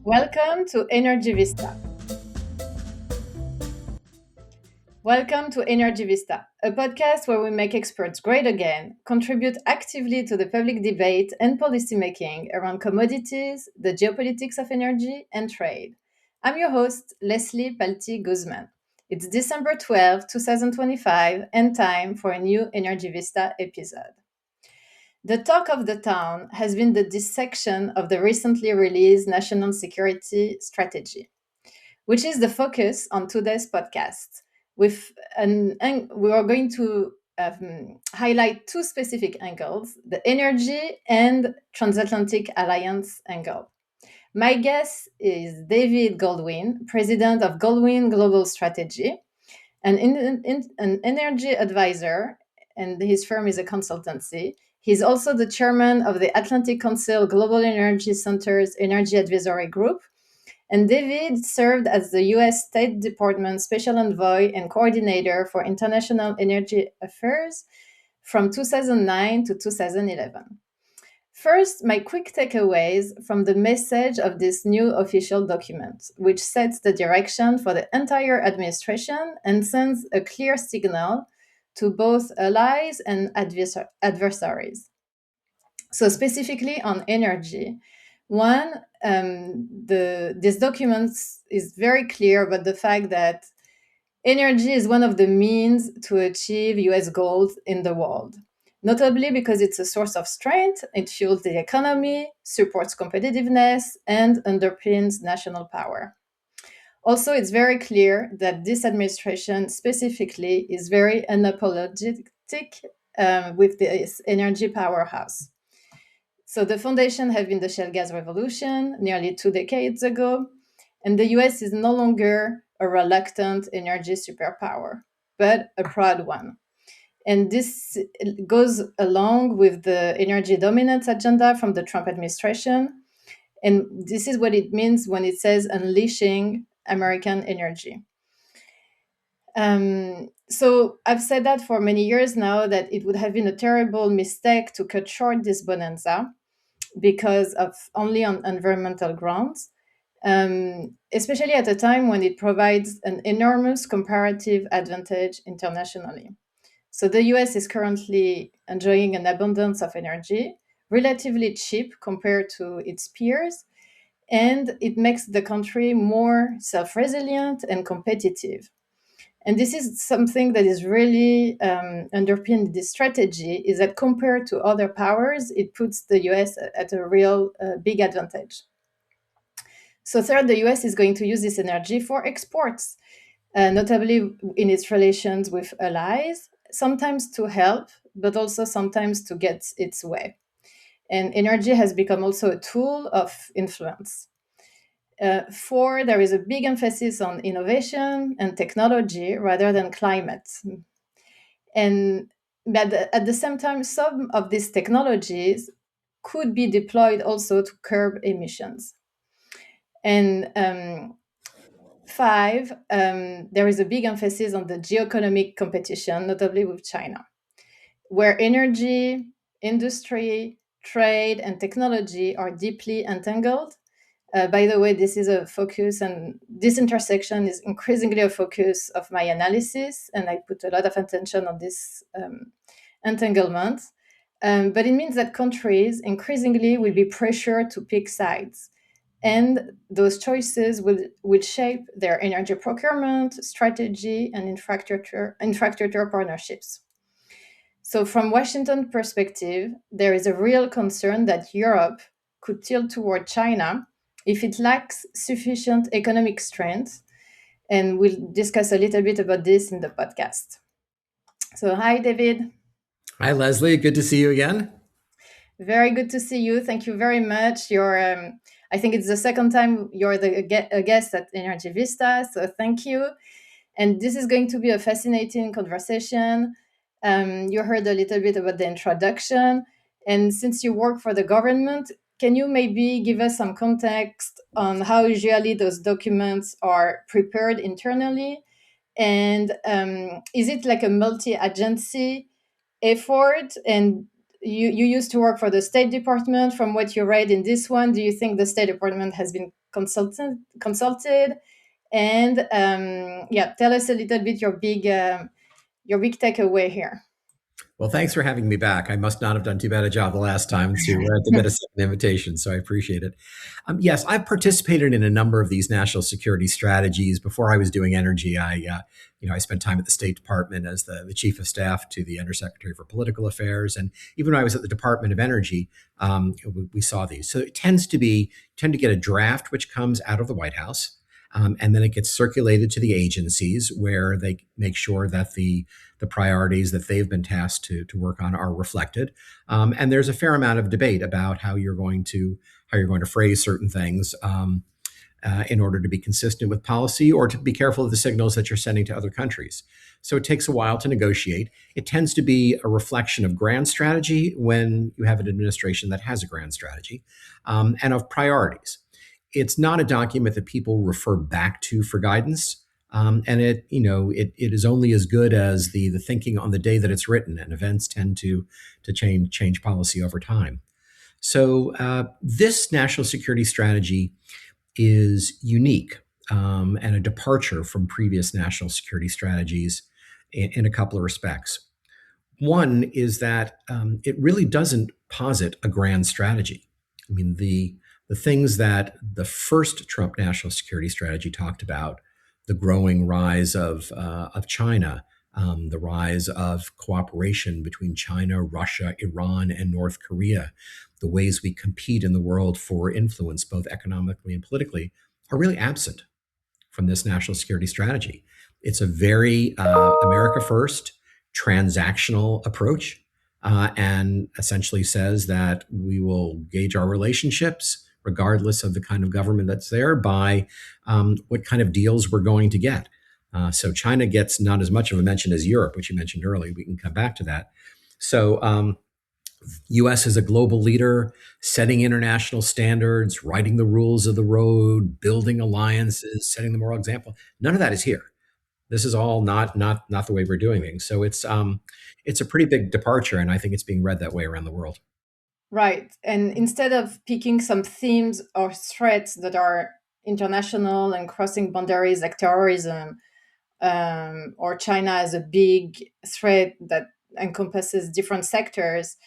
Welcome to Energy Vista. Welcome to Energy Vista, a podcast where we make experts great again, contribute actively to the public debate and policymaking around commodities, the geopolitics of energy, and trade. I'm your host, Leslie Palti-Guzman. It's December 12, 2025, and time for a new Energy Vista episode. The talk of the town has been the dissection of the recently released National Security Strategy, which is the focus on today's podcast. We are going to highlight two specific angles: the energy and transatlantic alliance angle. My guest is David Goldwyn, president of Goldwyn Global Strategy, an energy advisor, and his firm is a consultancy. He's also the chairman of the Atlantic Council Global Energy Center's Energy Advisory Group, and David served as the US State Department Special Envoy and Coordinator for International Energy Affairs from 2009 to 2011. First, my quick takeaways from the message of this new official document, which sets the direction for the entire administration and sends a clear signal to both allies and adversaries. So, specifically on energy, one, this document is very clear about the fact that energy is one of the means to achieve US goals in the world, notably because it's a source of strength, it fuels the economy, supports competitiveness, and underpins national power. Also, it's very clear that this administration specifically is very unapologetic with this energy powerhouse. So the foundation have been the shale gas revolution nearly 2 decades ago, and the US is no longer a reluctant energy superpower, but a proud one. And this goes along with the energy dominance agenda from the Trump administration. And this is what it means when it says unleashing American energy. So I've said that for many years now, that it would have been a terrible mistake to cut short this bonanza because of only on environmental grounds, especially at a time when it provides an enormous comparative advantage internationally. So the US is currently enjoying an abundance of energy, relatively cheap compared to its peers, and it makes the country more self-resilient and competitive. And this is something that is really underpinned this strategy, is that compared to other powers, it puts the US at a real big advantage. So third, the US is going to use this energy for exports, notably in its relations with allies, sometimes to help, but also sometimes to get its way. And energy has become also a tool of influence. Four, there is a big emphasis on innovation and technology rather than climate. But at the same time, some of these technologies could be deployed also to curb emissions. And five, there is a big emphasis on the geoeconomic competition, notably with China, where energy, industry, trade, and technology are deeply entangled. By the way, this is a focus, and this intersection is increasingly a focus of my analysis, and I put a lot of attention on this entanglement. But it means that countries increasingly will be pressured to pick sides, and those choices will shape their energy procurement, strategy, and infrastructure partnerships. So, from Washington perspective, there is a real concern that Europe could tilt toward China if it lacks sufficient economic strength. And we'll discuss a little bit about this in the podcast. So, hi, David. Hi, Leslie. Good to see you again. Very good to see you. Thank you very much. I think it's the second time you're a guest at Energy Vista, so thank you. And this is going to be a fascinating conversation. You heard a little bit about the introduction. And since you work for the government, can you maybe give us some context on how usually those documents are prepared internally? And is it like a multi-agency effort? And you used to work for the State Department. From what you read in this one, do you think the State Department has been consulted. And yeah, tell us a little bit your big takeaway here. Well, thanks for having me back. I must not have done too bad a job the last time to get a second invitation, so I appreciate it. Yes, I've participated in a number of these national security strategies. Before I was doing energy, I spent time at the State Department as the chief of staff to the Undersecretary for Political Affairs, and even when I was at the Department of Energy, we saw these. So it tend to get a draft which comes out of the White House. And then it gets circulated to the agencies where they make sure that the priorities that they've been tasked to work on are reflected. And there's a fair amount of debate about how you're going to phrase certain things in order to be consistent with policy or to be careful of the signals that you're sending to other countries. So it takes a while to negotiate. It tends to be a reflection of grand strategy when you have an administration that has a grand strategy, and of priorities. It's not a document that people refer back to for guidance. And it is only as good as the thinking on the day that it's written, and events tend to change policy over time. So this national security strategy is unique and a departure from previous national security strategies in a couple of respects. One is that it really doesn't posit a grand strategy. I mean, the things that the first Trump national security strategy talked about, the growing rise of China, the rise of cooperation between China, Russia, Iran, and North Korea, the ways we compete in the world for influence, both economically and politically, are really absent from this national security strategy. It's a very America first, transactional approach, and essentially says that we will gauge our relationships, regardless of the kind of government that's there, by what kind of deals we're going to get. So China gets not as much of a mention as Europe, which you mentioned earlier. We can come back to that. So U.S. is a global leader, setting international standards, writing the rules of the road, building alliances, setting the moral example. None of that is here. This is all not the way we're doing things. So it's a pretty big departure, and I think it's being read that way around the world. Right. And instead of picking some themes or threats that are international and crossing boundaries like terrorism, or China as a big threat that encompasses different sectors,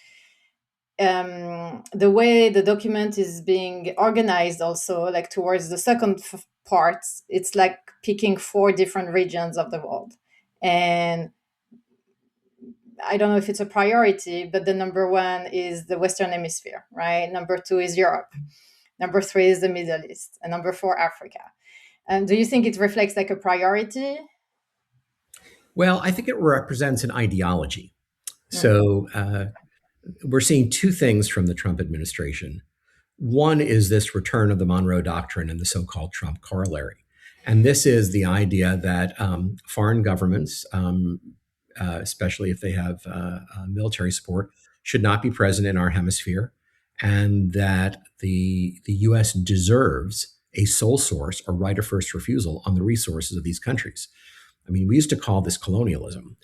the way the document is being organized also, like towards the second part, it's like picking four different regions of the world. And I don't know if it's a priority, but the number one is the Western Hemisphere, right? Number two is Europe. Number three is the Middle East. And number four, Africa. And do you think it reflects like a priority? Well, I think it represents an ideology. Mm. So we're seeing two things from the Trump administration. One is this return of the Monroe Doctrine and the so-called Trump corollary. And this is the idea that foreign governments, especially if they have military support, should not be present in our hemisphere, and that the U.S. deserves a sole source or right of first refusal on the resources of these countries. I mean, we used to call this colonialism,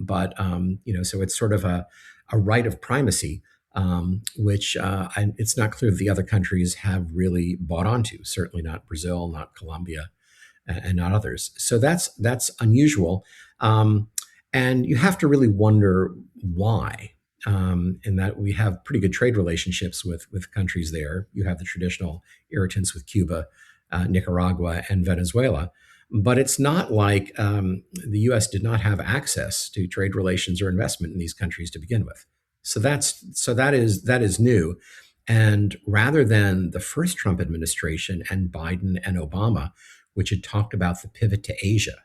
but so it's sort of a right of primacy, which it's not clear that the other countries have really bought onto. Certainly not Brazil, not Colombia, and not others. So that's unusual, and you have to really wonder why. In that we have pretty good trade relationships with countries there. You have the traditional irritants with Cuba, Nicaragua, and Venezuela. But it's not like the U.S. did not have access to trade relations or investment in these countries to begin with. So that is new. And rather than the first Trump administration and Biden and Obama, which had talked about the pivot to Asia,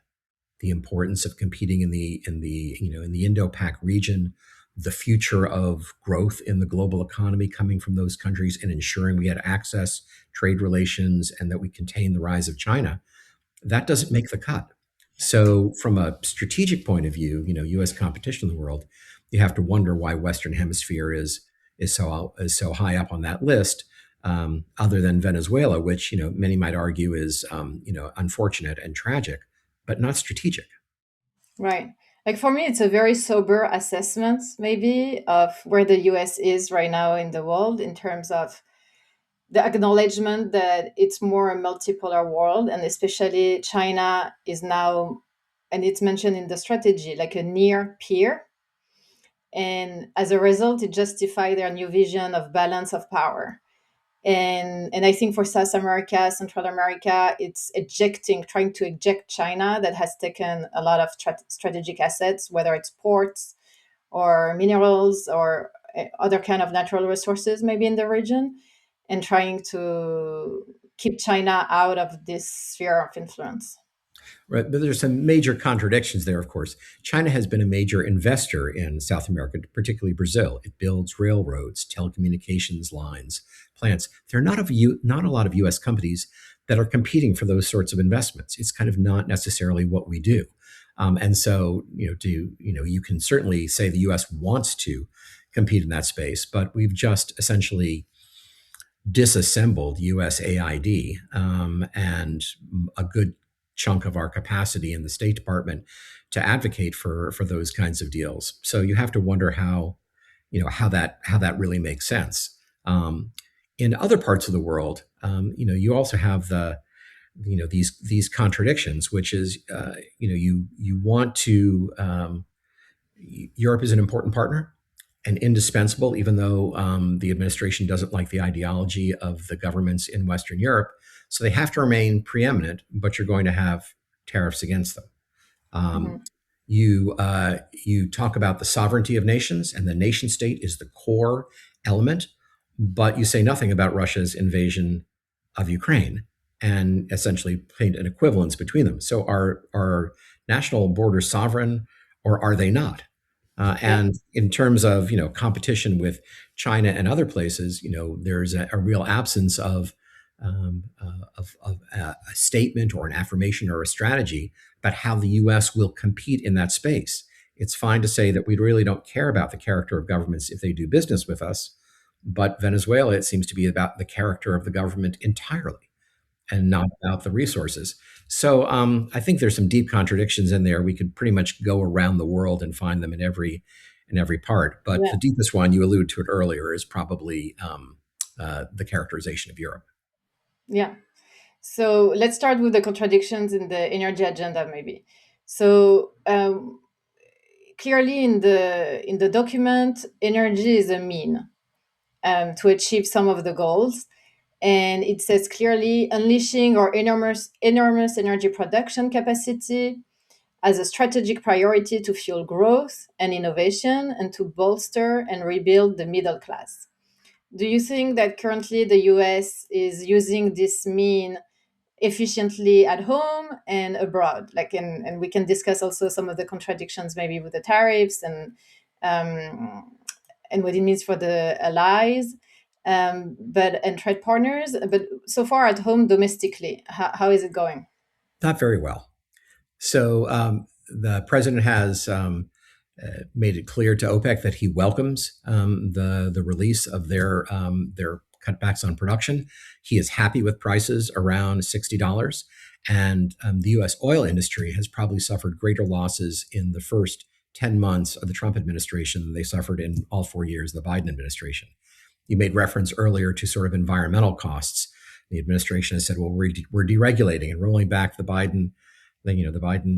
the importance of competing in the Indo-Pac region, the future of growth in the global economy coming from those countries, and ensuring we had access, trade relations, and that we contain the rise of China, that doesn't make the cut. So from a strategic point of view, U.S. competition in the world, you have to wonder why Western Hemisphere is so high up on that list, other than Venezuela, which many might argue is unfortunate and tragic, but not strategic. Right. Like for me, it's a very sober assessment, maybe, of where the US is right now in the world in terms of the acknowledgement that it's more a multipolar world, and especially China is now, and it's mentioned in the strategy, like a near peer. And as a result, it justifies their new vision of balance of power. And I think for South America, Central America, it's trying to eject China that has taken a lot of strategic assets, whether it's ports or minerals or other kind of natural resources, maybe in the region, and trying to keep China out of this sphere of influence. Right, but there's some major contradictions there, of course. China has been a major investor in South America, particularly Brazil. It builds railroads, telecommunications lines, plants. There are not a lot of U.S. companies that are competing for those sorts of investments. It's kind of not necessarily what we do. And so, you can certainly say the U.S. wants to compete in that space, but we've just essentially disassembled USAID and a good chunk of our capacity in the State Department to advocate for those kinds of deals. So you have to wonder how that really makes sense. In other parts of the world, you also have these contradictions, which is you want to Europe is an important partner and indispensable, even though the administration doesn't like the ideology of the governments in Western Europe. So they have to remain preeminent, but you're going to have tariffs against them. Um, Mhm. you talk about the sovereignty of nations, and the nation state is the core element, but you say nothing about Russia's invasion of Ukraine and essentially paint an equivalence between them. So are national borders sovereign or are they not? Yeah. And in terms of competition with China and other places, there's a real absence of a statement or an affirmation or a strategy about how the U.S. will compete in that space. It's fine to say that we really don't care about the character of governments if they do business with us, but Venezuela, it seems to be about the character of the government entirely and not about the resources. So I think there's some deep contradictions in there. We could pretty much go around the world and find them in every part. But the Yeah. deepest one, you alluded to it earlier, is probably the characterization of Europe. Yeah. So let's start with the contradictions in the energy agenda, maybe. So clearly, in the document, energy is a mean to achieve some of the goals, and it says clearly unleashing our enormous energy production capacity as a strategic priority to fuel growth and innovation and to bolster and rebuild the middle class. Do you think that currently the US is using this mean efficiently at home and abroad? And we can discuss also some of the contradictions maybe with the tariffs um, and what it means for the allies, but and trade partners. But so far at home domestically, how is it going? Not very well. So the president has made it clear to OPEC that he welcomes the release of their cutbacks on production. He is happy with prices around $60, and the U.S. oil industry has probably suffered greater losses in the first 10 months of the Trump administration than they suffered in all 4 years of the Biden administration. You made reference earlier to sort of environmental costs. The administration has said, well, we're deregulating and rolling back the Biden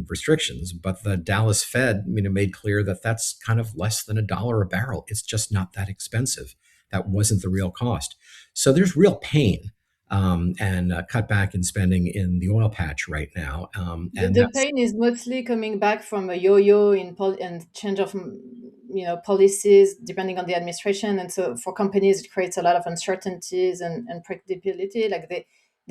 restrictions, but the Dallas Fed, made clear that that's kind of less than $1 a barrel. It's just not that expensive. That wasn't the real cost. So there's real pain and cutback in spending in the oil patch right now, and The that's pain is mostly coming back from a yo-yo and change of policies depending on the administration, and so for companies it creates a lot of uncertainties and predictability. Like they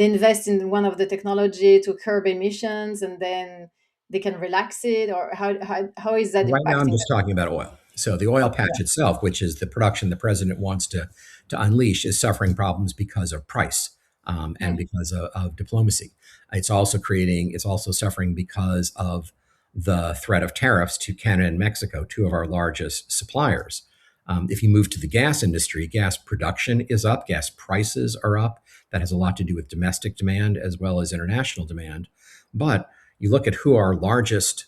invest in one of the technology to curb emissions, and then they can relax it, or how is that right now. I'm impacting just talking about oil. So the oil patch itself, which is the production the president wants to unleash, is suffering problems because of price and them? because of diplomacy. It's also suffering because of the threat of tariffs to Canada and Mexico, two of our largest suppliers. If you move to the gas industry, gas production is up, gas prices are up. That has a lot to do with domestic demand as well as international demand. But you look at who our largest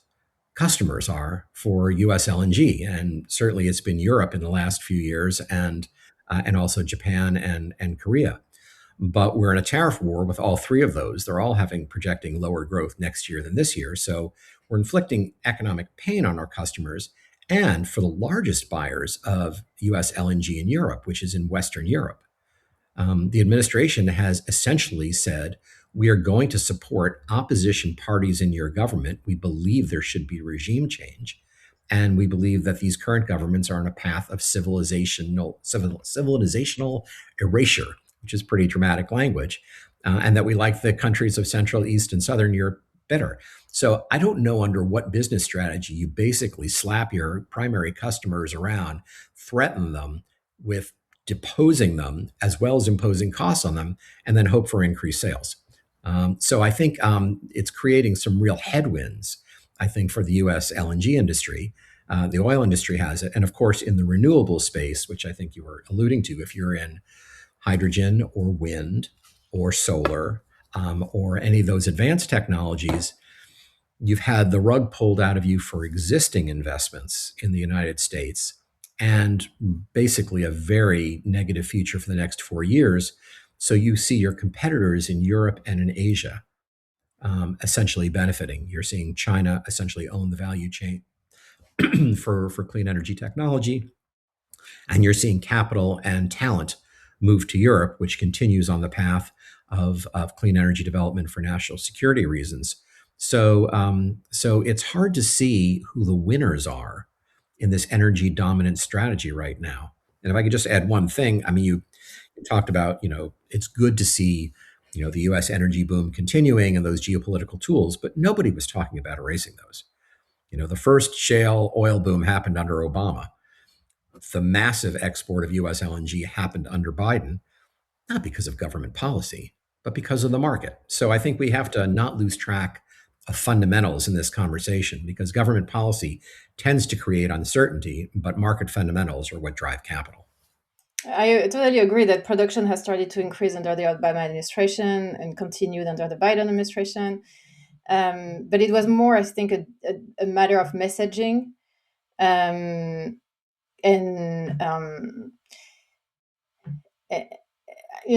customers are for U.S. LNG, and certainly it's been Europe in the last few years, and also Japan and Korea. But we're in a tariff war with all three of those. They're all having projecting lower growth next year than this year. So we're inflicting economic pain on our customers and for the largest buyers of US LNG in Europe, which is in Western Europe. The administration has essentially said, we are going to support opposition parties in your government. We believe there should be regime change. And we believe that these current governments are on a path of civilizational erasure, which is pretty dramatic language, and that we like the countries of Central, East, and Southern Europe better. So I don't know under what business strategy you basically slap your primary customers around, threaten them with deposing them as well as imposing costs on them, and then hope for increased sales. So I think it's creating some real headwinds, I think, for the US LNG industry. The oil industry has it. And of course, in the renewable space, which I think you were alluding to, if you're in hydrogen or wind or solar or any of those advanced technologies, you've had the rug pulled out of you for existing investments in the United States and basically a very negative future for the next 4 years. So you see your competitors in Europe and in Asia essentially benefiting. You're seeing China essentially own the value chain for clean energy technology. And you're seeing capital and talent move to Europe, which continues on the path of clean energy development for national security reasons. So it's hard to see who the winners are in this energy dominant strategy right now. And if I could just add one thing, I mean, you talked about, it's good to see, the U.S. energy boom continuing and those geopolitical tools, but nobody was talking about erasing those. The first shale oil boom happened under Obama. The massive export of US LNG happened under Biden, not because of government policy, but because of the market. So I think we have to not lose track of fundamentals in this conversation because government policy tends to create uncertainty, but market fundamentals are what drive capital. I totally agree that production has started to increase under the Obama administration and continued under the Biden administration. But it was more, I think, a matter of messaging. And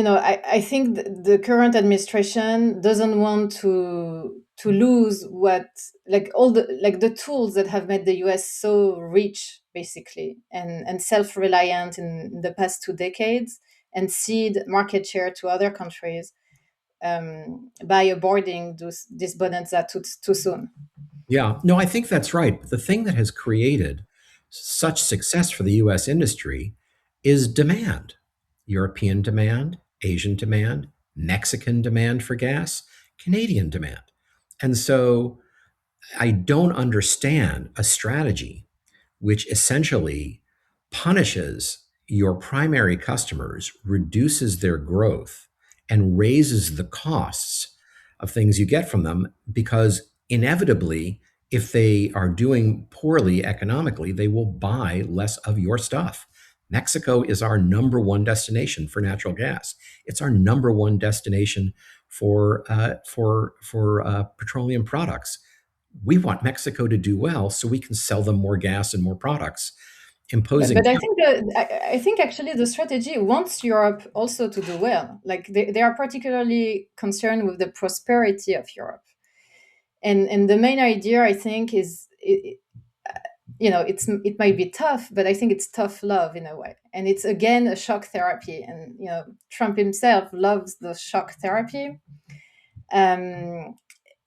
I think the current administration doesn't want to lose what, like, all the tools that have made the US so rich, basically, and self-reliant in the past 2 decades, and cede market share to other countries by aborting this bonanza too soon. Yeah, no, I think that's right. The thing that has created such success for the US industry is demand. European demand, Asian demand, Mexican demand for gas, Canadian demand. And so I don't understand a strategy which essentially punishes your primary customers, reduces their growth, and raises the costs of things you get from them because inevitably, if they are doing poorly economically, they will buy less of your stuff. Mexico is our number one destination for natural gas. It's our number one destination for petroleum products. We want Mexico to do well so we can sell them more gas and more products. Imposing But I think actually the strategy wants Europe also to do well. Like they are particularly concerned with the prosperity of Europe, and the main idea, I think, is it might be tough, but I think it's tough love in a way, and it's again a shock therapy, and Trump himself loves the shock therapy. Um,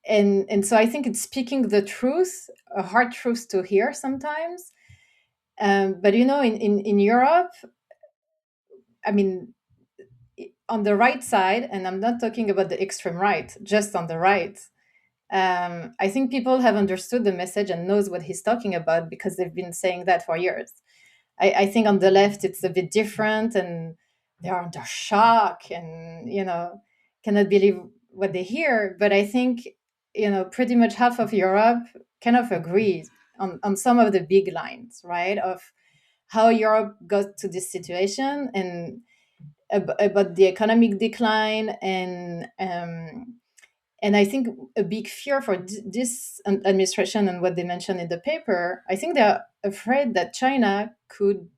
and so I think it's speaking the truth, a hard truth to hear sometimes. But in Europe, I mean, on the right side, and I'm not talking about the extreme right, just on the right, I think people have understood the message and knows what he's talking about because they've been saying that for years. I think on the left it's a bit different, and they are under shock and cannot believe what they hear. But I think pretty much half of Europe kind of agrees on some of the big lines, right, of how Europe got to this situation, and about the economic decline, and I think a big fear for this administration and what they mentioned in the paper, I think they're afraid that China could,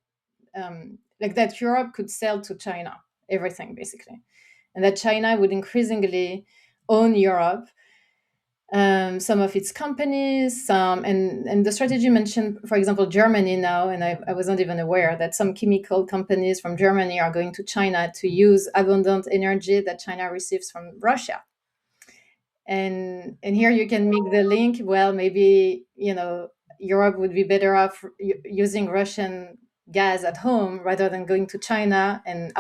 like that Europe could sell to China everything, basically. and that China would increasingly own Europe, some of its companies, and the strategy mentioned, for example, Germany now, and I wasn't even aware that some chemical companies from Germany are going to China to use abundant energy that China receives from Russia. And here you can make the link. Well, maybe Europe would be better off using Russian gas at home rather than going to China and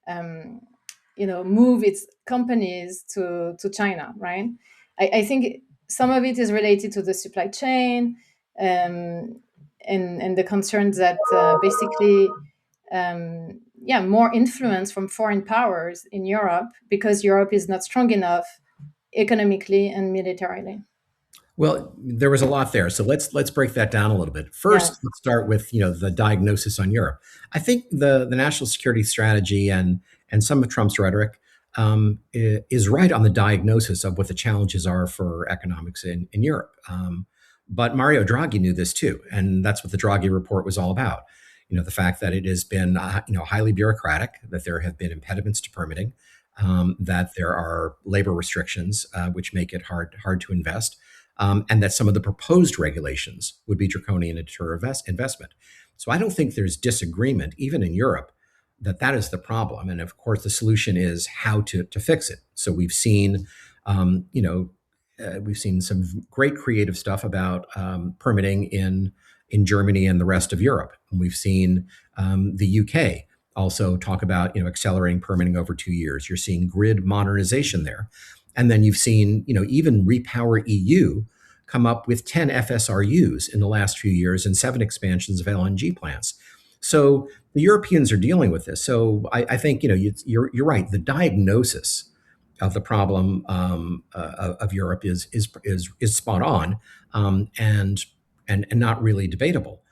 um, move its companies to China, right? I think some of it is related to the supply chain, um, and the concerns that basically more influence from foreign powers in Europe because Europe is not strong enough economically and militarily. Well, there was a lot there, so let's break that down a little bit. Yeah. First, let's start with the diagnosis on Europe. I think the national security strategy and some of Trump's rhetoric is right on the diagnosis of what the challenges are for economics in Europe. But Mario Draghi knew this too, and that's what the Draghi report was all about. The fact that it has been highly bureaucratic, that there have been impediments to permitting, that there are labor restrictions which make it hard to invest, and that some of the proposed regulations would be draconian and deter investment. So I don't think there's disagreement, even in Europe, that that is the problem. And of course, the solution is how to fix it. So um, you know, we've seen some great creative stuff about permitting in Germany and the rest of Europe. And we've seen the UK also talk about accelerating permitting over 2 years. You're seeing grid modernization there, and then you've seen even Repower EU come up with 10 FSRUs in the last few years and 7 expansions of LNG plants. So the Europeans are dealing with this. So I think you're right. The diagnosis of the problem of Europe is spot on, and not really debatable.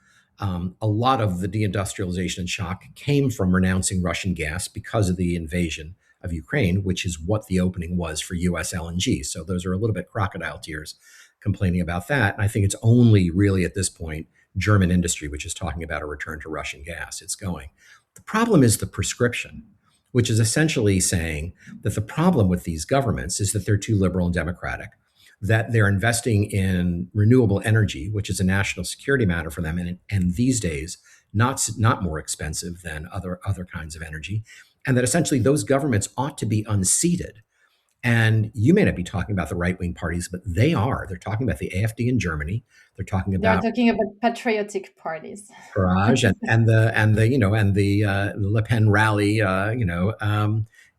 A lot of the deindustrialization and shock came from renouncing Russian gas because of the invasion of Ukraine, which is what the opening was for U.S. LNG. So those are a little bit crocodile tears complaining about that. And I think it's only really at this point German industry which is talking about a return to Russian gas. It's going. The problem is the prescription, which is essentially saying that the problem with these governments is that they're too liberal and democratic, that they're investing in renewable energy, which is a national security matter for them, and these days not more expensive than other kinds of energy, and that essentially those governments ought to be unseated. And you may not be talking about the right wing parties, but they are. They're talking about the AfD in Germany. They're talking They are about talking about patriotic parties. Farage and the Le Pen rally,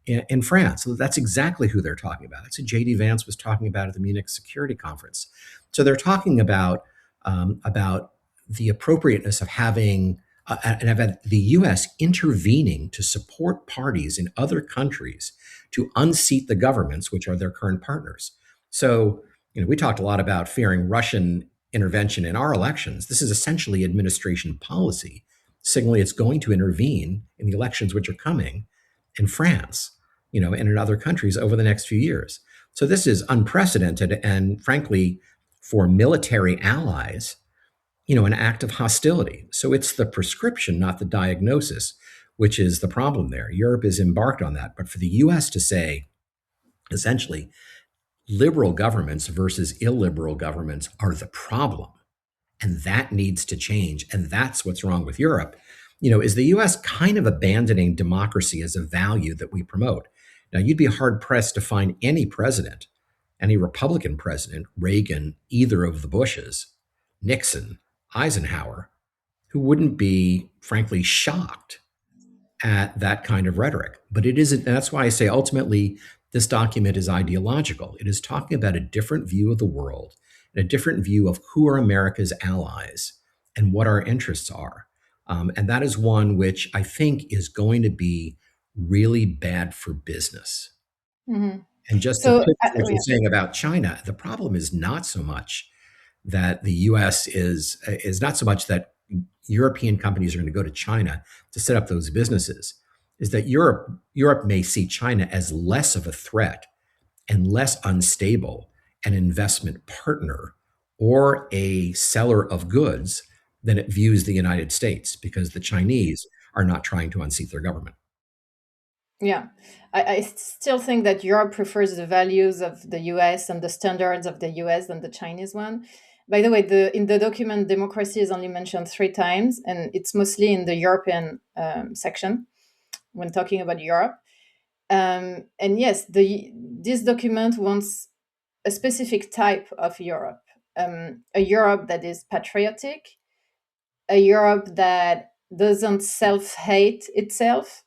in France. So that's exactly who they're talking about. That's what J.D. Vance was talking about at the Munich Security Conference. So they're talking about the appropriateness of having and of the U.S. intervening to support parties in other countries to unseat the governments, which are their current partners. So we talked a lot about fearing Russian intervention in our elections. This is essentially administration policy, signaling it's going to intervene in the elections which are coming in France, and in other countries over the next few years. So this is unprecedented, and frankly, for military allies, an act of hostility. So it's the prescription, not the diagnosis, which is the problem there. Europe is embarked on that. But for the US to say, essentially, liberal governments versus illiberal governments are the problem, and that needs to change. And that's what's wrong with Europe. Is the US kind of abandoning democracy as a value that we promote? Now, you'd be hard pressed to find any president, any Republican president, Reagan, either of the Bushes, Nixon, Eisenhower, who wouldn't be, frankly, shocked at that kind of rhetoric. But it isn't. That's why I say ultimately this document is ideological. It is talking about a different view of the world, and a different view of who are America's allies and what our interests are. And that is one which I think is going to be really bad for business. Hmm. And just to So, pitch what you're saying about China, the problem is not so much that the U.S. is not so much that European companies are going to go to China to set up those businesses, is that Europe may see China as less of a threat and less unstable an investment partner or a seller of goods than it views the United States, because the Chinese are not trying to unseat their government. Yeah, I still think that Europe prefers the values of the US and the standards of the US than the Chinese one. By the way, in the document, democracy is only mentioned 3 times, and it's mostly in the European section when talking about Europe. And yes, this document wants a specific type of Europe, a Europe that is patriotic, a Europe that doesn't self hate itself,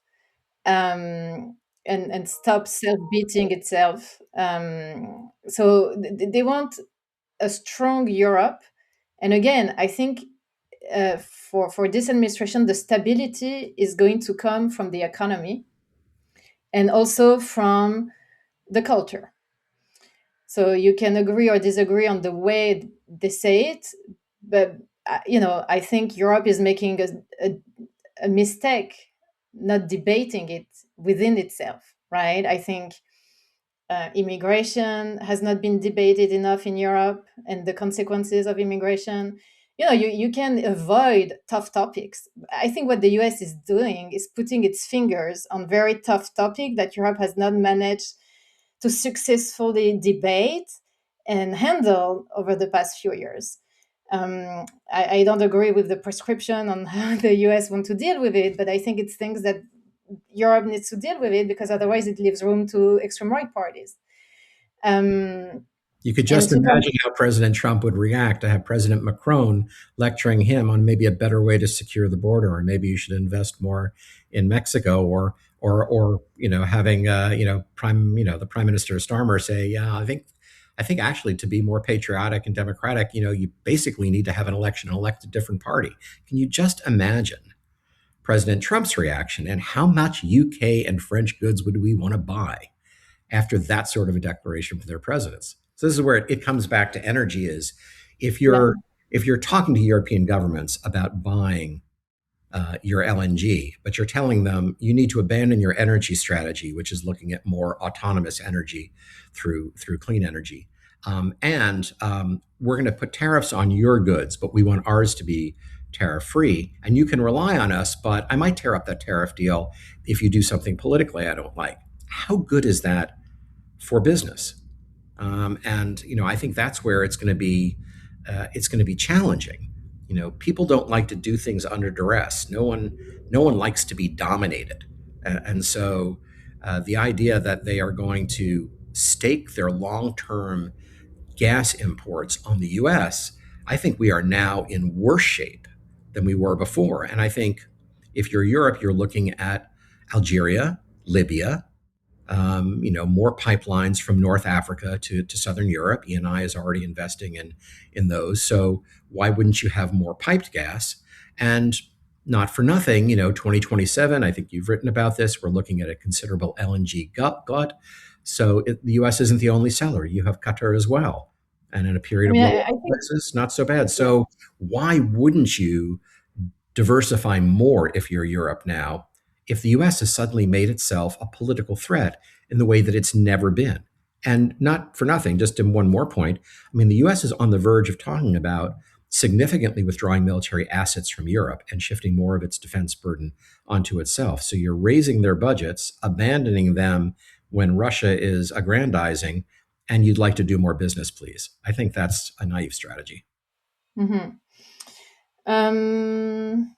and stop self beating itself. So they want a strong Europe. And again, I think for this administration, the stability is going to come from the economy and also from the culture. So you can agree or disagree on the way they say it, but I think Europe is making a mistake not debating it within itself, right? I think immigration has not been debated enough in Europe and the consequences of immigration. You can avoid tough topics. I think what the US is doing is putting its fingers on very tough topic that Europe has not managed to successfully debate and handle over the past few years. I don't agree with the prescription on how the US want to deal with it, but I think it's things that Europe needs to deal with it because otherwise it leaves room to extreme right parties. Um, You could and just to come, imagine how President Trump would react to have President Macron lecturing him on maybe a better way to secure the border, or maybe you should invest more in Mexico, or having the Prime Minister Starmer say, yeah, I think actually to be more patriotic and democratic, you basically need to have an election and elect a different party. Can you just imagine President Trump's reaction, and how much UK and French goods would we want to buy after that sort of a declaration from their presidents? So this is where it comes back to energy: is if yeah. you're if you're talking to European governments about buying your LNG, but you're telling them you need to abandon your energy strategy, which is looking at more autonomous energy through clean energy, and we're going to put tariffs on your goods, but we want ours to be tariff free, and you can rely on us, but I might tear up that tariff deal if you do something politically I don't like. How good is that for business? And I think that's where it's going to be challenging. People don't like to do things under duress. No one likes to be dominated, and so the idea that they are going to stake their long-term gas imports on the U.S., I think we are now in worse shape than we were before. And I think if you're Europe, you're looking at Algeria, Libya, more pipelines from North Africa to Southern Europe. ENI is already investing in those. So why wouldn't you have more piped gas? And not for nothing, 2027, I think you've written about this, we're looking at a considerable LNG glut. So the U.S. isn't the only seller. You have Qatar as well. And in a I period of mean, lower I think, prices, not so bad. yeah. So why wouldn't you diversify more if you're Europe now, if the US has suddenly made itself a political threat in the way that it's never been? And not for nothing, just in one more point, I mean, the US is on the verge of talking about significantly withdrawing military assets from Europe and shifting more of its defense burden onto itself. So you're raising their budgets, abandoning them when Russia is aggrandizing, and you'd like to do more business, please. I think that's a naive strategy. Mhm. Um,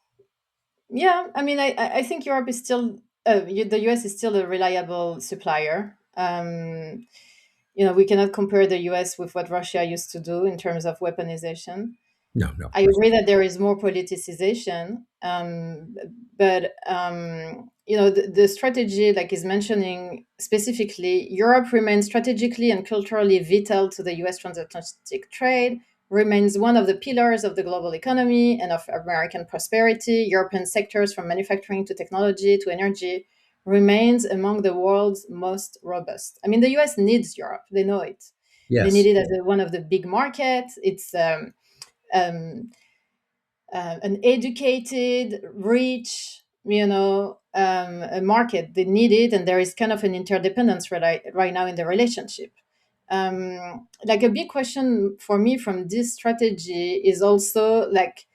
yeah, I mean, I think Europe is still, the US is still a reliable supplier. We cannot compare the US with what Russia used to do in terms of weaponization. No, no, of I course. agree that there is more politicization, but the strategy, like is mentioning specifically, Europe remains strategically and culturally vital to the U.S. transatlantic trade, remains one of the pillars of the global economy and of American prosperity. European sectors, from manufacturing to technology to energy, remains among the world's most robust. I mean, the U.S. needs Europe; they know it. They need Yes. it as one of the big markets. It's um, an educated, rich, a market. They need it, and there is kind of an interdependence right now in the relationship. Like a big question for me from this strategy is also like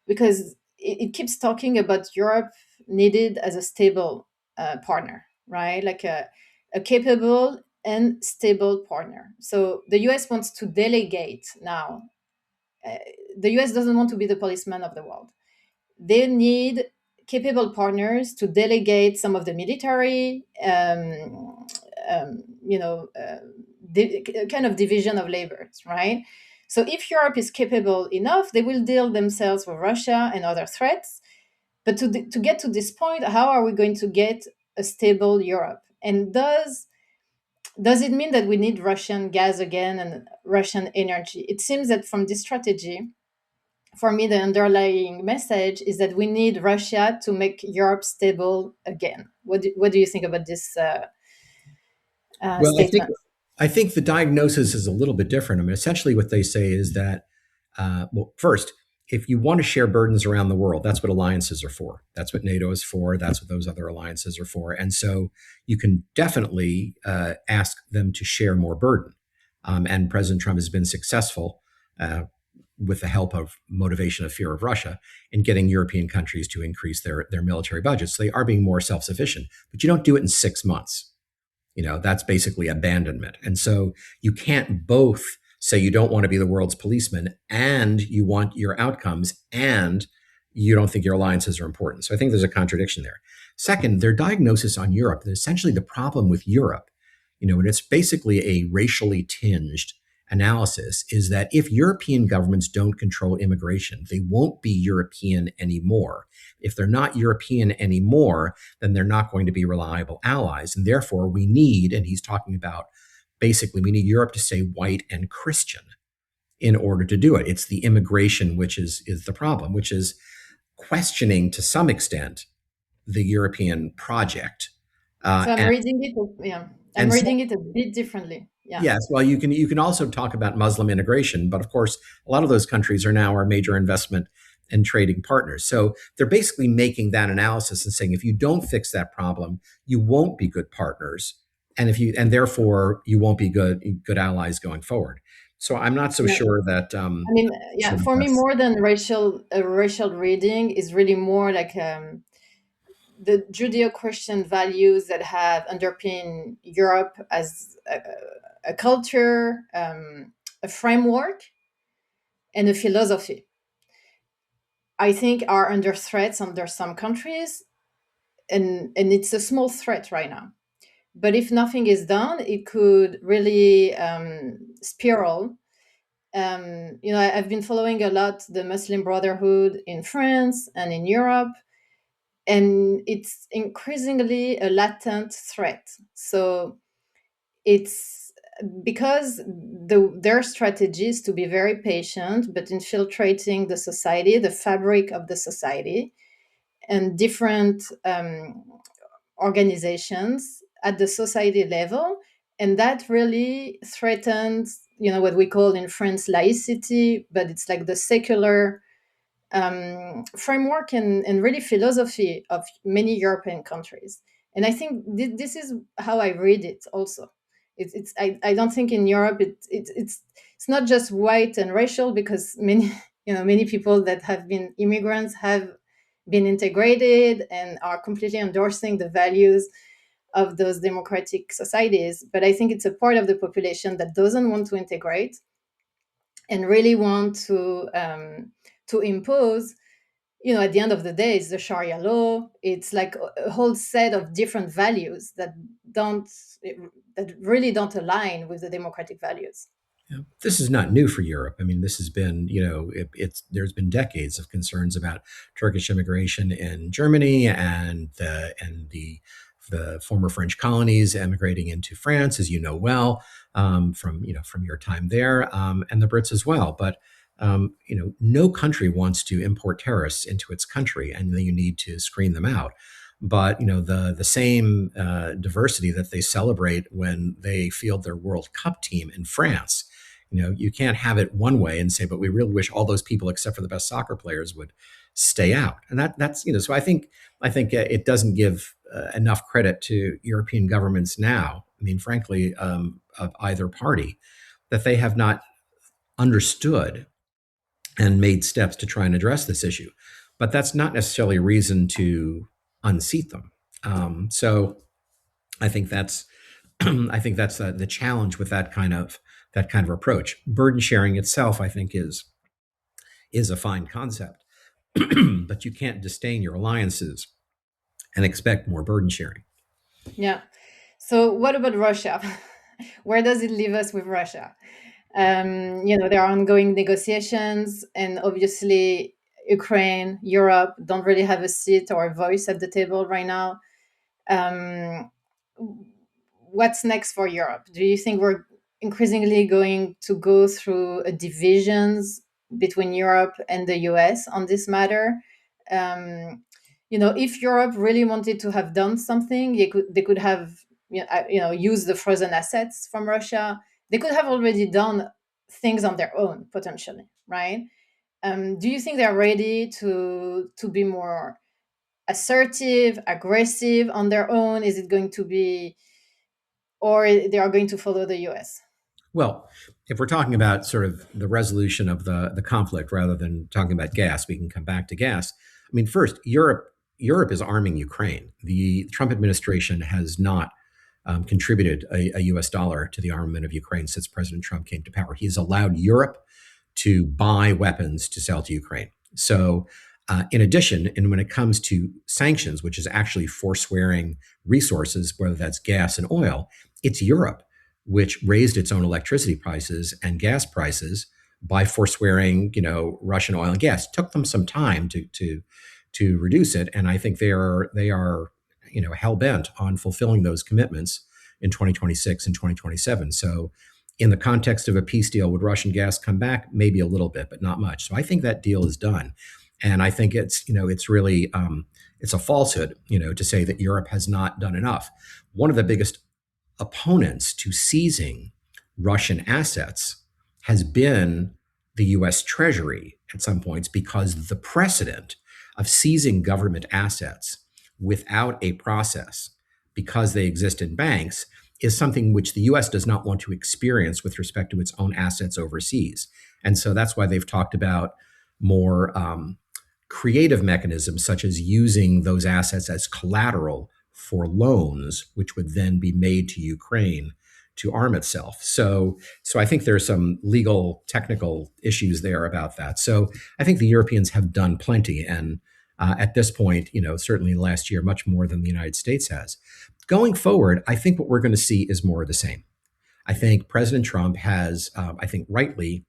because it keeps talking about Europe needed as a stable partner, right? Like a capable and stable partner. So the US wants to delegate now. Uh, the US doesn't want to be the policeman of the world. They need capable partners to delegate some of the military, you know, kind of division of labors, right? So if Europe is capable enough, they will deal themselves with Russia and other threats. But to get to this point, how are we going to get a stable Europe? And does it mean that we need Russian gas again and Russian energy? It seems that from this strategy, for me, the underlying message is that we need Russia to make Europe stable again. What do you think about this Well, statement? I think the diagnosis is a little bit different. I mean, essentially, what they say is that, well, first, if you want to share burdens around the world, that's what alliances are for. That's what NATO is for. That's what those other alliances are for. And so you can definitely ask them to share more burden. And President Trump has been successful uh, with the help of motivation of fear of Russia in getting European countries to increase their military budgets. So they are being more self sufficient, but you don't do it in 6 months. That's basically abandonment. And so you can't both say you don't want to be the world's policeman and you want your outcomes and you don't think your alliances are important. So I think there's a contradiction there. Second, their diagnosis on Europe, essentially the problem with Europe, and it's basically a racially tinged analysis, is that if European governments don't control immigration, they won't be European anymore. If they're not European anymore, then they're not going to be reliable allies. And therefore, we need, and he's talking about basically, we need Europe to stay white and Christian in order to do it. It's the immigration which is the problem, which is questioning to some extent the European project. So I'm And, reading it. Yeah, I'm and so reading it a bit differently. Yeah, Yes, well, you can also talk about Muslim integration, but of course, a lot of those countries are now our major investment and trading partners. So they're basically making that analysis and saying if you don't fix that problem, you won't be good partners, and therefore you won't be good allies going forward. So I'm not so yeah. sure that I mean, yeah. should For me, address. more than racial reading is really more like the Judeo-Christian values that have underpinned Europe as a culture, a framework, and a philosophy. I think are under threats under some countries, and it's a small threat right now. But if nothing is done, it could really spiral. I've been following a lot the Muslim Brotherhood in France and in Europe, and it's increasingly a latent threat. So it's because their strategy is to be very patient, but infiltrating the society, the fabric of the society, and different organizations at the society level. And that really threatens, what we call in France laicity, but it's like the secular framework and really philosophy of many European countries. And I think this is how I read it also. I don't think in Europe it's not just white and racial, because many many people that have been immigrants have been integrated and are completely endorsing the values of those democratic societies. But I think it's a part of the population that doesn't want to integrate and really want to impose. At the end of the day, it's the Sharia law. It's like a whole set of different values don't that really don't align with the democratic values. This is not new for Europe. I mean, this has been, it's there's been decades of concerns about Turkish immigration in Germany and the former French colonies emigrating into France, as you know well, from your time there, and the Brits as well. But no country wants to import terrorists into its country, and you need to screen them out. But the same diversity that they celebrate when they field their World Cup team in France, you can't have it one way and say, but we really wish all those people except for the best soccer players would stay out. And that's so I think it doesn't give enough credit to European governments now. I mean, frankly, of either party, that they have not understood and made steps to try and address this issue. But that's not necessarily a reason to unseat them. So I think that's I think that's the challenge with that kind of approach. Burden sharing itself, I think, is a fine concept, but you can't disdain your alliances and expect more burden sharing. Yeah. So what about Russia? Where does it leave us with Russia? There are ongoing negotiations, and obviously, Ukraine, Europe don't really have a seat or a voice at the table right now. Um, what's next for Europe? Do you think we're increasingly going to go through a divisions between Europe and the US on this matter? Um, if Europe really wanted to have done something, they could have used the frozen assets from Russia. They could have already done things on their own potentially, right? Do you think they're ready to be more assertive, aggressive on their own? Is it going to be, or they are going to follow the US? Well, if we're talking about sort of the resolution of the conflict rather than talking about gas, we can come back to gas. I mean, first, Europe is arming Ukraine. The Trump administration has not contributed a U.S. dollar to the armament of Ukraine since President Trump came to power. He has allowed Europe to buy weapons to sell to Ukraine. So, in addition, and when it comes to sanctions, which is actually forswearing resources, whether that's gas and oil, it's Europe which raised its own electricity prices and gas prices by forswearing, Russian oil and gas. It took them some time to reduce it, and I think they are hell bent on fulfilling those commitments in 2026 and 2027. So, in the context of a peace deal, would Russian gas come back? Maybe a little bit, but not much. So I think that deal is done, and I think it's really it's a falsehood, to say that Europe has not done enough. One of the biggest opponents to seizing Russian assets has been the US Treasury at some points because the precedent of seizing government assets without a process, because they exist in banks, is something which the US does not want to experience with respect to its own assets overseas. And so that's why they've talked about more creative mechanisms, such as using those assets as collateral for loans, which would then be made to Ukraine to arm itself. So I think there's some legal technical issues there about that. So I think the Europeans have done plenty, and at this point, certainly last year, much more than the United States has. Going forward, I think what we're going to see is more of the same. I think President Trump has, I think rightly,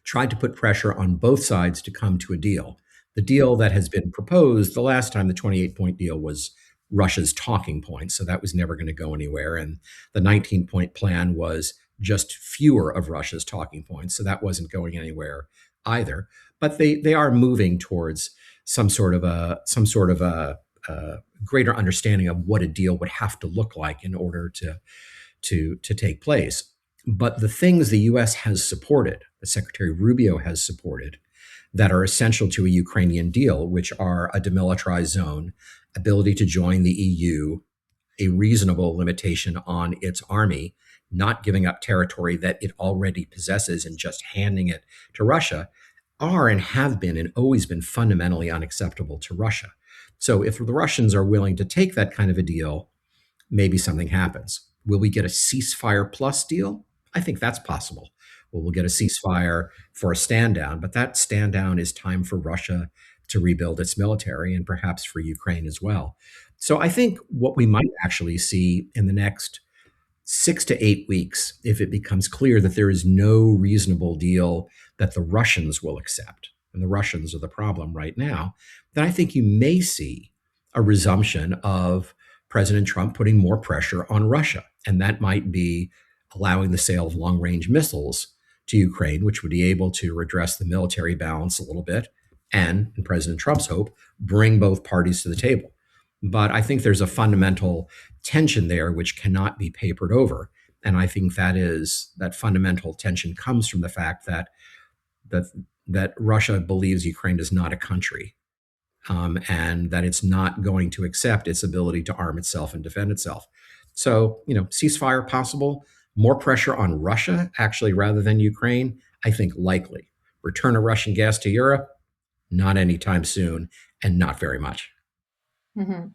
tried to put pressure on both sides to come to a deal. The deal that has been proposed, the last time, the 28-point deal, was Russia's talking point. So that was never going to go anywhere. And the 19-point plan was just fewer of Russia's talking points. So that wasn't going anywhere either. But they are moving towards some sort of a greater understanding of what a deal would have to look like in order to take place. But the things the U.S. has supported, that Secretary Rubio has supported, that are essential to a Ukrainian deal, which are a demilitarized zone, ability to join the EU, a reasonable limitation on its army, not giving up territory that it already possesses and just handing it to Russia, are and have been and always been fundamentally unacceptable to Russia. So if the Russians are willing to take that kind of a deal, maybe something happens. Will we get a ceasefire plus deal? I think that's possible. Well, we'll get a ceasefire for a stand down, but that stand down is time for Russia to rebuild its military and perhaps for Ukraine as well. So I think what we might actually see in the next 6 to 8 weeks, if it becomes clear that there is no reasonable deal that the Russians will accept, and the Russians are the problem right now, then I think you may see a resumption of President Trump putting more pressure on Russia. And that might be allowing the sale of long range missiles to Ukraine, which would be able to redress the military balance a little bit and, in President Trump's hope, bring both parties to the table. But I think there's a fundamental tension there which cannot be papered over. And I think that fundamental tension comes from the fact that that Russia believes Ukraine is not a country, and that it's not going to accept its ability to arm itself and defend itself. So, ceasefire possible, more pressure on Russia, actually, rather than Ukraine, I think likely. Return of Russian gas to Europe, not anytime soon, and not very much. Mhm.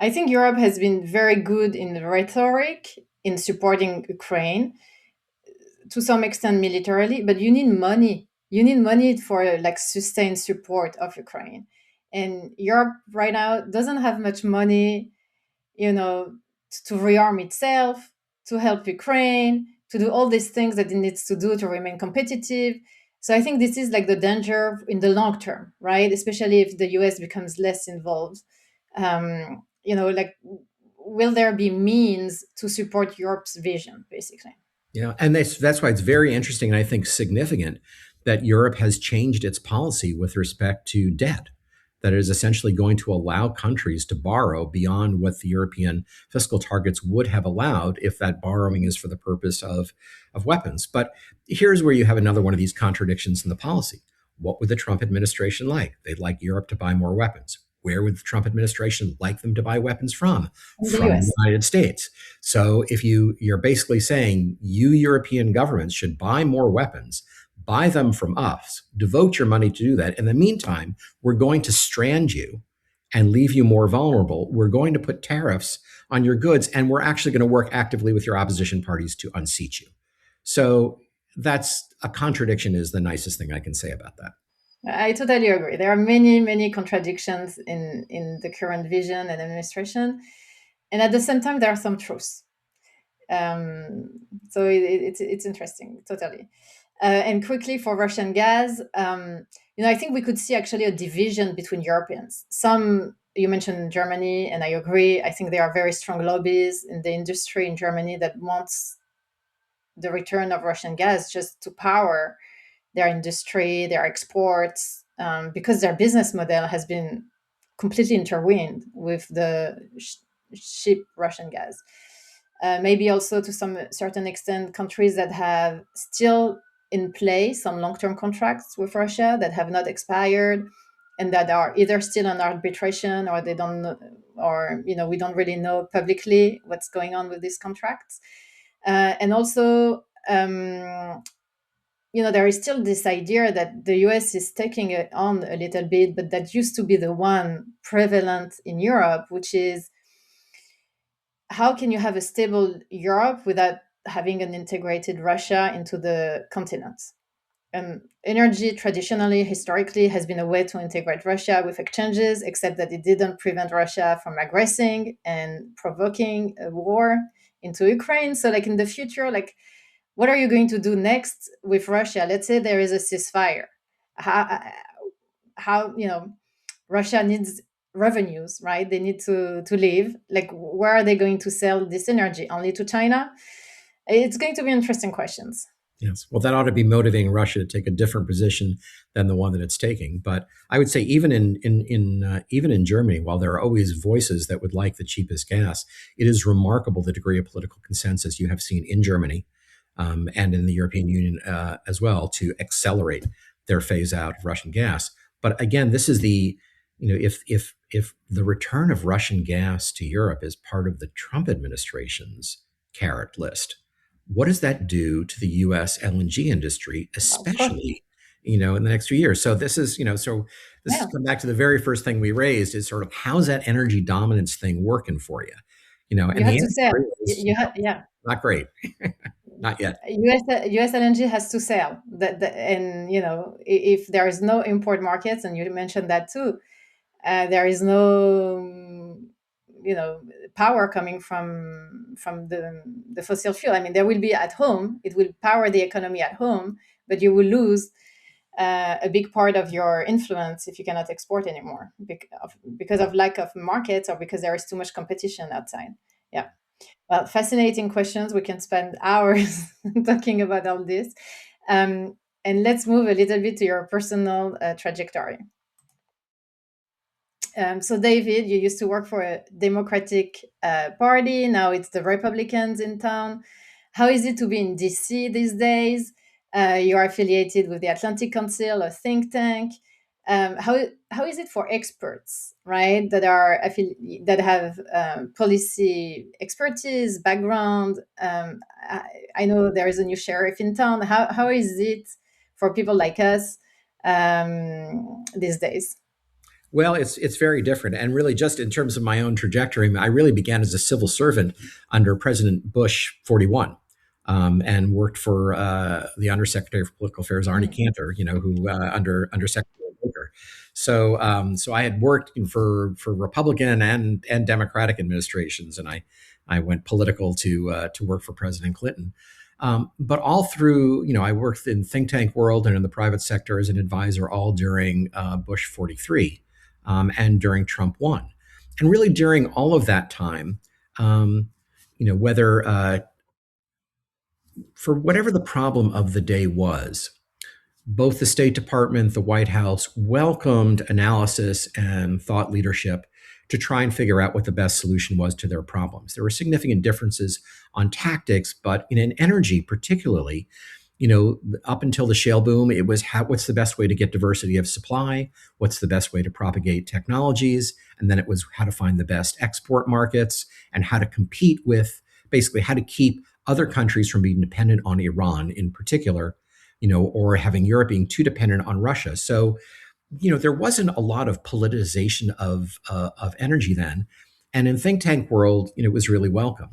I think Europe has been very good in the rhetoric in supporting Ukraine to some extent militarily, but you need money. You need money for like sustained support of Ukraine. And Europe right now doesn't have much money, you know, to rearm itself, to help Ukraine, to do all these things that it needs to do to remain competitive. So I think this is like the danger in the long term, right? Especially if the US becomes less involved. Like, will there be means to support Europe's vision, basically? And that's why it's very interesting and I think significant that Europe has changed its policy with respect to debt. That it is essentially going to allow countries to borrow beyond what the European fiscal targets would have allowed if that borrowing is for the purpose of weapons. But here's where you have another one of these contradictions in the policy. What would the Trump administration like? They'd like Europe to buy more weapons. Where would the Trump administration like them to buy weapons from? In the From the US. United States. So if you're basically saying you European governments should buy more weapons, buy them from us, devote your money to do that. In the meantime, we're going to strand you and leave you more vulnerable. We're going to put tariffs on your goods, and we're actually going to work actively with your opposition parties to unseat you. So that's a contradiction, is the nicest thing I can say about that. I totally agree. There are many, many contradictions in the current vision and administration. And at the same time, there are some truths. Um, so it's interesting, totally. And quickly for Russian gas, I think we could see actually a division between Europeans. Some, you mentioned Germany, and I agree. I think there are very strong lobbies in the industry in Germany that wants the return of Russian gas just to power their industry, their exports, because their business model has been completely intertwined with the cheap Russian gas. Maybe also to some certain extent, countries that have still in place some long-term contracts with Russia that have not expired and that are either still on arbitration or they don't know, or we don't really know publicly what's going on with these contracts. And also, there is still this idea that the US is taking it on a little bit, but that used to be the one prevalent in Europe, which is how can you have a stable Europe without having an integrated Russia into the continent? Energy traditionally, historically, has been a way to integrate Russia with exchanges, except that it didn't prevent Russia from aggressing and provoking a war into Ukraine. So, like in the future, like what are you going to do next with Russia? Let's say there is a ceasefire. How Russia needs revenues, right? They need to live. Like, where are they going to sell this energy? Only to China? It's going to be interesting questions. Yes. Well, that ought to be motivating Russia to take a different position than the one that it's taking. But I would say even even in Germany, while there are always voices that would like the cheapest gas, it is remarkable the degree of political consensus you have seen in Germany and in the European Union as well to accelerate their phase out of Russian gas. But again, this is if the return of Russian gas to Europe is part of the Trump administration's carrot list, what does that do to the U.S. LNG industry, Of course. especially in the next few years? So this is Yeah. come back to the very first thing we raised is sort of how's that energy dominance thing working for you? You And the have to sell. answer You, is you have, yeah. not great, not yet. US LNG has to sell and if there is no import markets, and you mentioned that too, there is no you know power coming from the fossil fuel. I mean, there will be at home, it will power the economy at home, but you will lose a big part of your influence if you cannot export anymore because of lack of markets or because there is too much competition outside. Yeah. Well, fascinating questions. We can spend hours talking about all this. And let's move a little bit to your personal trajectory. So, David, you used to work for a Democratic Party. Now it's the Republicans in town. How is it to be in DC these days? You are affiliated with the Atlantic Council, a think tank. How is it for experts, right? That have policy expertise, background. I know there is a new sheriff in town. How is it for people like us these days? Well, it's very different, and really, just in terms of my own trajectory, I really began as a civil servant under President Bush 41, and worked for the Undersecretary for Political Affairs, Arnie Mm. Cantor, who under Secretary Baker. So I had worked for Republican and Democratic administrations, and I went political to work for President Clinton. But all through, I worked in think tank world and in the private sector as an advisor, all during Bush 43, and during Trump 1. And really during all of that time, whether for whatever the problem of the day was, both the State Department, the White House welcomed analysis and thought leadership to try and figure out what the best solution was to their problems. There were significant differences on tactics, but in energy particularly, up until the shale boom, it was what's the best way to get diversity of supply? What's the best way to propagate technologies? And then it was how to find the best export markets and how to compete with, basically how to keep other countries from being dependent on Iran in particular, or having Europe being too dependent on Russia. So, there wasn't a lot of politicization of energy then, and in think tank world, it was really welcome.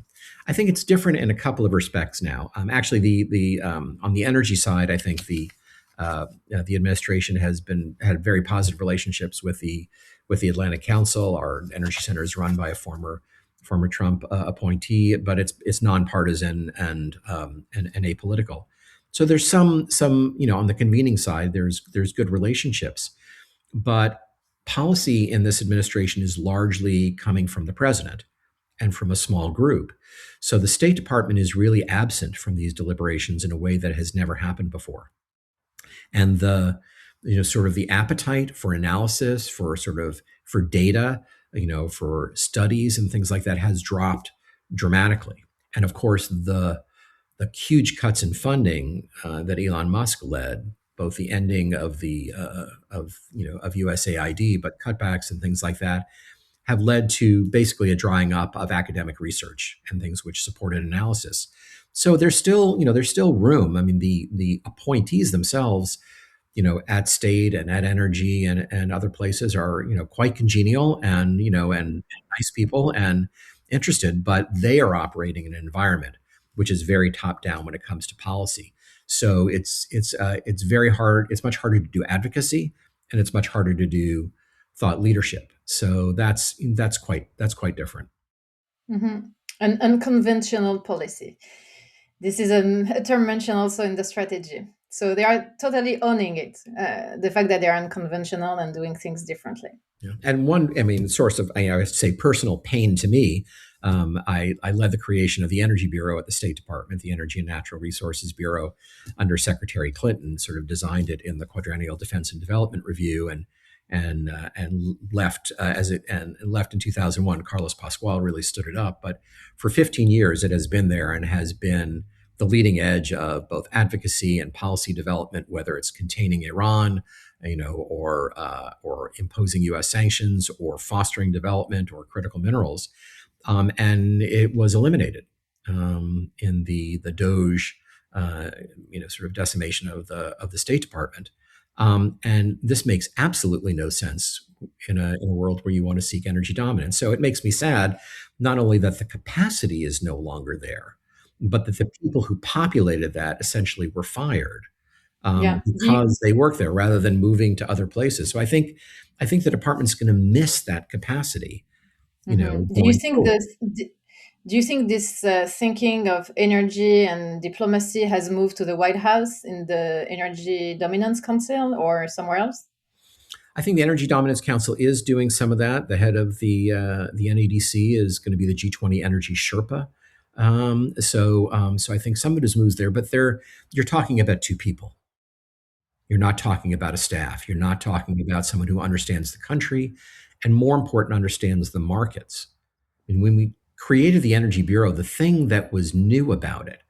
I think it's different in a couple of respects now. Actually, the on the energy side, I think the administration had very positive relationships with the Atlantic Council. Our energy center is run by a former Trump appointee, but it's nonpartisan and apolitical. So there's some on the convening side, there's good relationships, but policy in this administration is largely coming from the president and from a small group. So the State Department is really absent from these deliberations in a way that has never happened before. And the sort of the appetite for analysis, for data, for studies and things like that has dropped dramatically. And of course, the huge cuts in funding that Elon Musk led, both the ending of the of USAID, but cutbacks and things like that, have led to basically a drying up of academic research and things which supported analysis. So there's still room. I mean, the appointees themselves, at State and at Energy and other places are, quite congenial and nice people and interested, but they are operating in an environment which is very top down when it comes to policy. So it's very hard. It's much harder to do advocacy, and it's much harder to do thought leadership. So that's quite different. Hmm. An unconventional policy. This is a term mentioned also in the strategy. So they are totally owning it, the fact that they are unconventional and doing things differently. Yeah. And one, I mean, source of, I would say, personal pain to me. I led the creation of the Energy Bureau at the State Department, the Energy and Natural Resources Bureau, under Secretary Clinton. Sort of designed it in the Quadrennial Defense and Development Review, and left and left in 2001. Carlos Pascual really stood it up, but for 15 years it has been there and has been the leading edge of both advocacy and policy development, whether it's containing Iran, or imposing U.S. sanctions, or fostering development, or critical minerals. And it was eliminated in the Doge, sort of decimation of the State Department. And this makes absolutely no sense in a world where you want to seek energy dominance. So it makes me sad, not only that the capacity is no longer there, but that the people who populated that essentially were fired Yeah. because they work there rather than moving to other places. So I think the department's going to miss that capacity, Mhm. going forward. Do you think this thinking of energy and diplomacy has moved to the White House in the Energy Dominance Council or somewhere else? I think the Energy Dominance Council is doing some of that. The head of the NEDC is going to be the G20 Energy Sherpa. So I think some of it has moved there, but you're talking about two people. You're not talking about a staff. You're not talking about someone who understands the country, and more important, understands the markets. And when we created the Energy Bureau, the thing that was new about it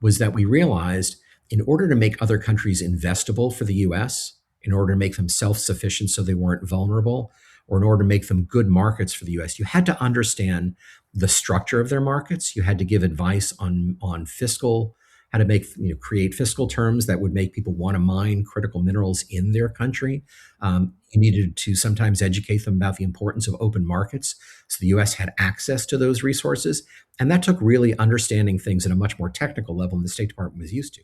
was that we realized, in order to make other countries investable for the US, in order to make them self sufficient so they weren't vulnerable, or in order to make them good markets for the US, you had to understand the structure of their markets. You had to give advice on fiscal how to create fiscal terms that would make people want to mine critical minerals in their country. You needed to sometimes educate them about the importance of open markets, so the U.S. had access to those resources, and that took really understanding things at a much more technical level than the State Department was used to.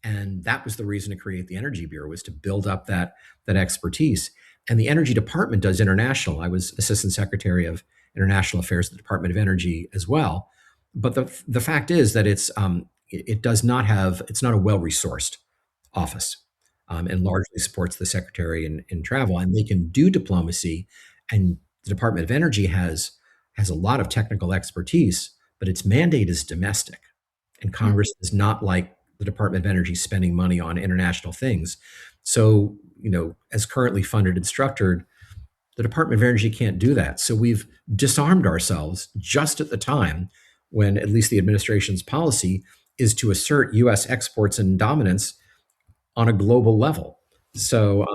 And that was the reason to create the Energy Bureau, was to build up that expertise. And the Energy Department does international. I was Assistant Secretary of International Affairs at the Department of Energy as well. But the fact is that it's not a well resourced office, and largely supports the Secretary in travel, and they can do diplomacy. And the Department of Energy has a lot of technical expertise, but its mandate is domestic, and Congress is not like the Department of Energy spending money on international things. So, as currently funded and structured, the Department of Energy can't do that. So we've disarmed ourselves just at the time when at least the administration's policy is to assert U.S. exports and dominance on a global level. So,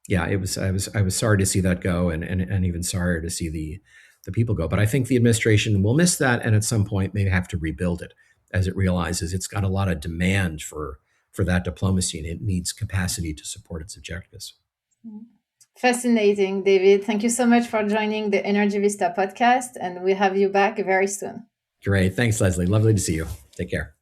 yeah, I was sorry to see that go, and even sorrier to see the people go. But I think the administration will miss that, and at some point may have to rebuild it as it realizes it's got a lot of demand for that diplomacy, and it needs capacity to support its objectives. Fascinating, David. Thank you so much for joining the Energy Vista podcast, and we'll have you back very soon. Great. Thanks, Leslie. Lovely to see you. Take care.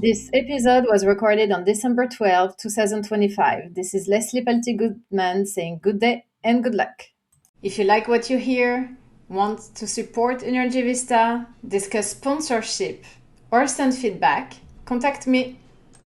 This episode was recorded on December 12, 2025. This is Leslie Palti-Guzman saying good day and good luck. If you like what you hear, want to support Energy Vista, discuss sponsorship, or send feedback, contact me.